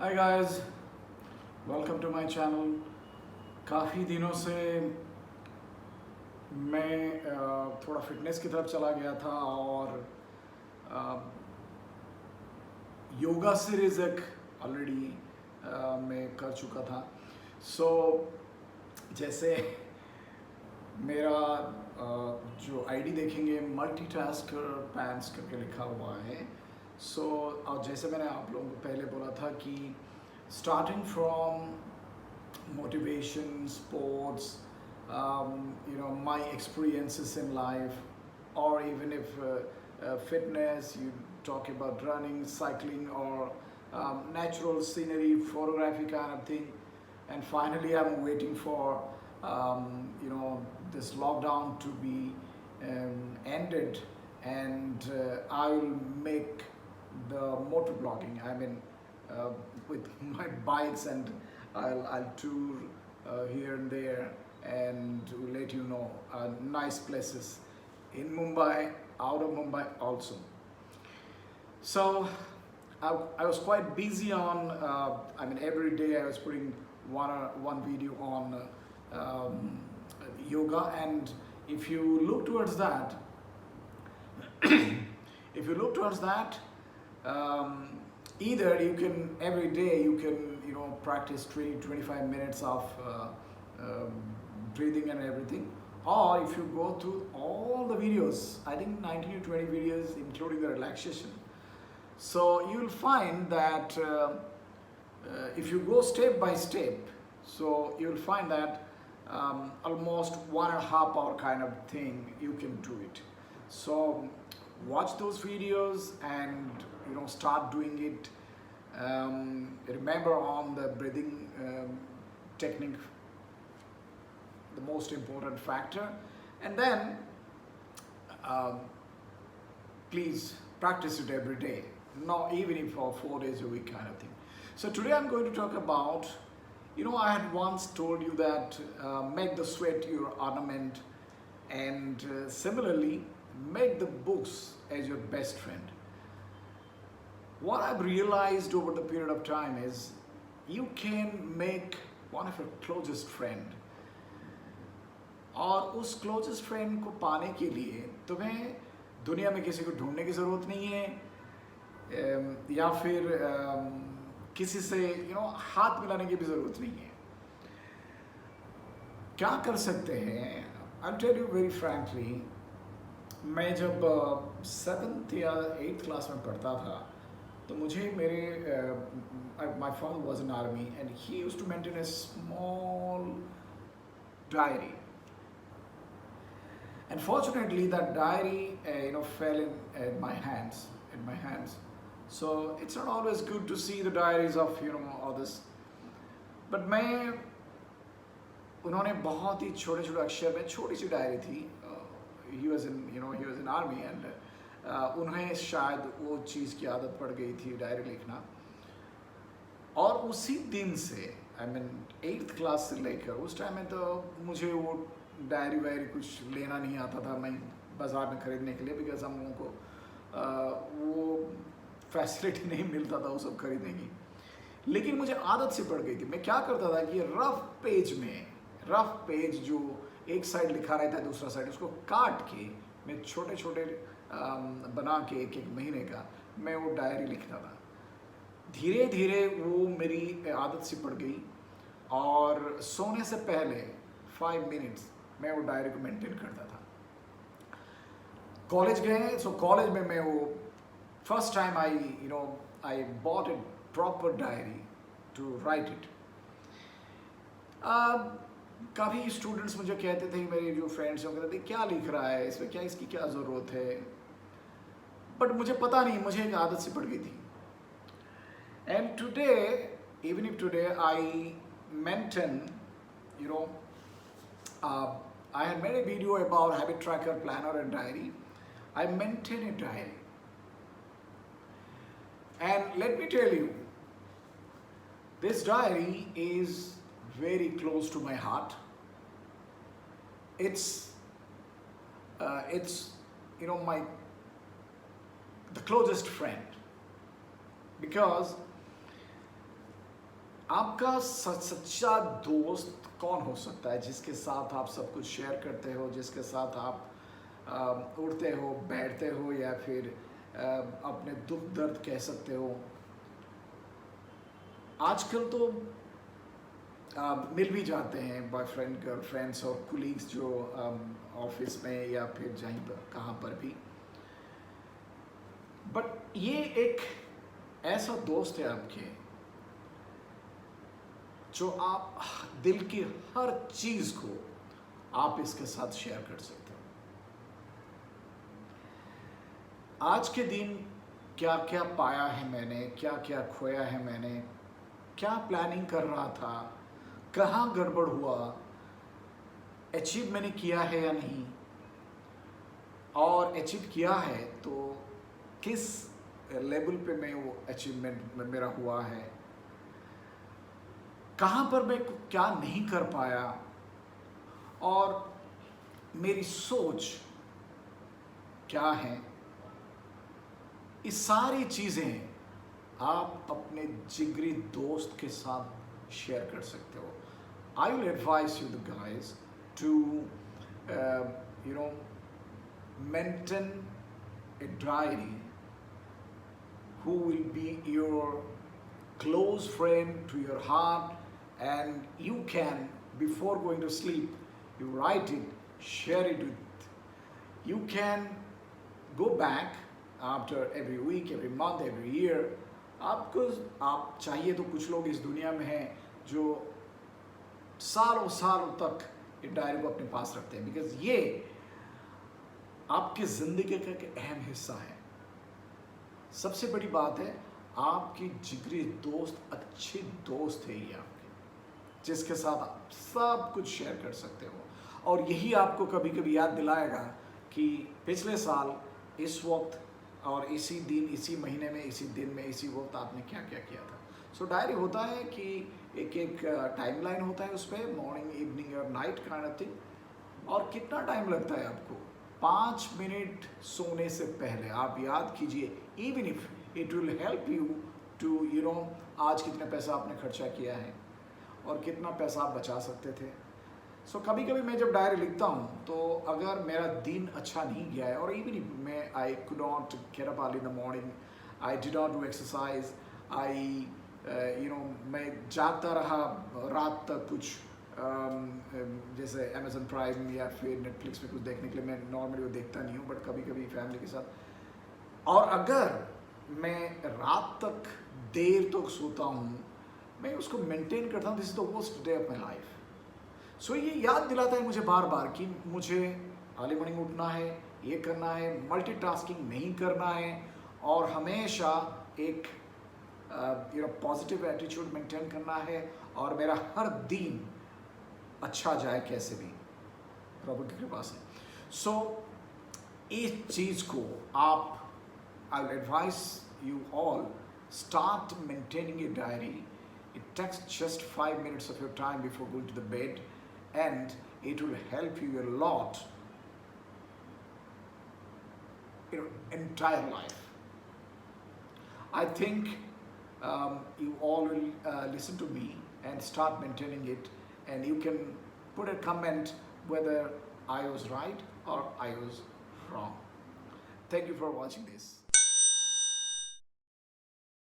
Hi guys, welcome to my channel. काफ़ी दिनों से मैं थोड़ा फिटनेस की तरफ चला गया था और अ, योगा सीरीज एक ऑलरेडी मैं कर चुका था। सो जैसे मेरा जो आईडी देखेंगे मल्टीटास्कर पैंट्स करके लिखा हुआ है। सो और जैसे मैंने आप लोगों को पहले बोला था कि starting from motivation, sports, my experiences in life, or even if fitness, you talk about running, cycling, or natural scenery, photography kind of thing. And finally, I'm waiting for this lockdown to be ended, and I will make the motor blogging. I mean, with my bikes, and I'll tour here and there and let you know nice places in Mumbai, out of Mumbai also. So I was quite busy on, every day I was putting one video on yoga. And if you look towards that, if you look towards that, either you can every day you can practice 20-25 minutes of breathing and everything, or if you go through all the videos, I think 19 to 20 videos including the relaxation. So you will find that if you go step by step, so you will find that almost 1.5 hour kind of thing you can do it. So watch those videos and start doing it. Remember on the breathing technique, the most important factor, and then um, please practice it every day, not even if for 4 days a week kind of thing. So today I'm going to talk about, I had once told you that make the sweat your ornament, and similarly make the books as your best friend. What I've realized over the period of time is you can make one of your closest friend, और उस closest friend को पाने के लिए तुम्हें दुनिया में किसी को ढूंढने की ज़रूरत नहीं है, या फिर किसी से हाथ मिलाने की भी ज़रूरत नहीं है। क्या कर सकते हैं? I'll tell you very frankly, मैं जब 7th या 8th क्लास में पढ़ता था तो मुझे मेरे my father was in army and he used to maintain a small diary. And fortunately, that diary, fell in my hands. So it's not always good to see the diaries of others. But मैं उन्होंने बहुत ही छोटे छोटे अक्षर में छोटी सी diary थी. He was in army, and उन्हें शायद वो चीज़ की आदत पड़ गई थी डायरी लिखना. और उसी दिन से 8th क्लास से लेकर उस टाइम में तो मुझे वो डायरी वायरी कुछ लेना नहीं आता था मैं बाज़ार में ख़रीदने के लिए, बिकॉज हम लोगों को वो फैसिलिटी नहीं मिलता था वो सब खरीदने की. लेकिन मुझे आदत से पड़ गई थी. मैं क्या करता था कि रफ पेज जो एक साइड लिखा रहता है दूसरा साइड उसको काट के मैं छोटे छोटे बना के एक महीने का मैं वो डायरी लिखता था. धीरे धीरे वो मेरी आदत सी पड़ गई और सोने से पहले 5 मिनट्स मैं वो डायरी को मेंटेन करता था. कॉलेज गए, सो कॉलेज में मैं वो first time I bought a proper diary to write it. काफ़ी स्टूडेंट्स मुझे कहते थे, मेरे जो फ्रेंड्स हैं वो कहते थे क्या लिख रहा है इसमें, क्या इसकी क्या ज़रूरत है. बट मुझे पता नहीं, मुझे एक आदत सी पड़ गई थी. And today, even if today I maintain, I had made a video about habit tracker, planner and diary. I maintain a diary. And let me tell you, this diary is very close to my heart. It's the closest friend, because आपका सच्चा दोस्त कौन हो सकता है जिसके साथ आप सब कुछ शेयर करते हो, जिसके साथ आप उठते हो, बैठते हो, या फिर अपने दुख दर्द कह सकते हो। आजकल तो मिल भी जाते हैं बॉयफ्रेंड गर्लफ्रेंड्स और कुलीग्स जो ऑफिस में या फिर जहीं पर कहाँ पर भी। बट ये एक ऐसा दोस्त है आपके जो आप दिल की हर चीज को आप इसके साथ शेयर कर सकते हो। आज के दिन क्या क्या पाया है मैंने, क्या क्या खोया है मैंने, क्या प्लानिंग कर रहा था, कहाँ गड़बड़ हुआ, अचीव मैंने किया है या नहीं, और अचीव किया है तो किस लेवल पे मैं वो अचीवमेंट मेरा हुआ है, कहाँ पर मैं क्या नहीं कर पाया, और मेरी सोच क्या है। ये सारी चीज़ें आप अपने जिगरी दोस्त के साथ शेयर कर सकते हो। I will advise you the guys to you know maintain a diary who will be your close friend to your heart, and you can, before going to sleep, you write it, share it with, you can go back after every week, every month, every year। आपको आप चाहिए तो कुछ लोग इस दुनिया में हैं जो सालों सालों तक ये डायरी को अपने पास रखते हैं, बिकॉज ये आपकी जिंदगी का एक अहम हिस्सा है। सबसे बड़ी बात है आपकी जिगरी दोस्त, अच्छे दोस्त है ये आपके, जिसके साथ आप सब कुछ शेयर कर सकते हो। और यही आपको कभी कभी याद दिलाएगा कि पिछले साल इस वक्त और इसी दिन, इसी महीने में, इसी दिन में, इसी वक्त आपने क्या क्या किया था। सो डायरी होता है कि एक एक टाइमलाइन होता है उस पर, मॉर्निंग, इवनिंग और नाइट काइंड ऑफ थिंग। और कितना टाइम लगता है आपको? 5 मिनट सोने से पहले आप याद कीजिए, even if it will help you to you know आज कितना पैसा आपने खर्चा किया है और कितना पैसा आप बचा सकते थे। सो कभी कभी मैं जब डायरी लिखता हूँ तो अगर मेरा दिन अच्छा नहीं गया है, और इवन इफ मैं I could not get up early in the morning, I did not do exercise, I मैं जागता रहा रात तक कुछ जैसे अमेजन प्राइम या फिर नेटफ्लिक्स पे कुछ देखने के लिए, मैं नॉर्मली वो देखता नहीं हूँ, बट कभी कभी फैमिली के साथ। और अगर मैं रात तक देर तक सोता हूँ, मैं उसको मेंटेन करता हूँ, this is the worst day of my life. So ये याद दिलाता है मुझे बार बार कि मुझे अर्ली मॉर्निंग उठना है, ये करना है, मल्टीटास्किंग नहीं करना है, और हमेशा एक पॉजिटिव एटीट्यूड मेंटेन करना है, और मेरा हर दिन अच्छा जाए कैसे भी, प्रभु की कृपा से। सो इस चीज़ को आप, आई will advise you all, start maintaining a diary. It takes just 5 minutes of your time before going to the bed, and it will help you a lot, entire life. I think you all will listen to me and start maintaining it, and you can put a comment whether I was right or I was wrong. Thank you for watching this.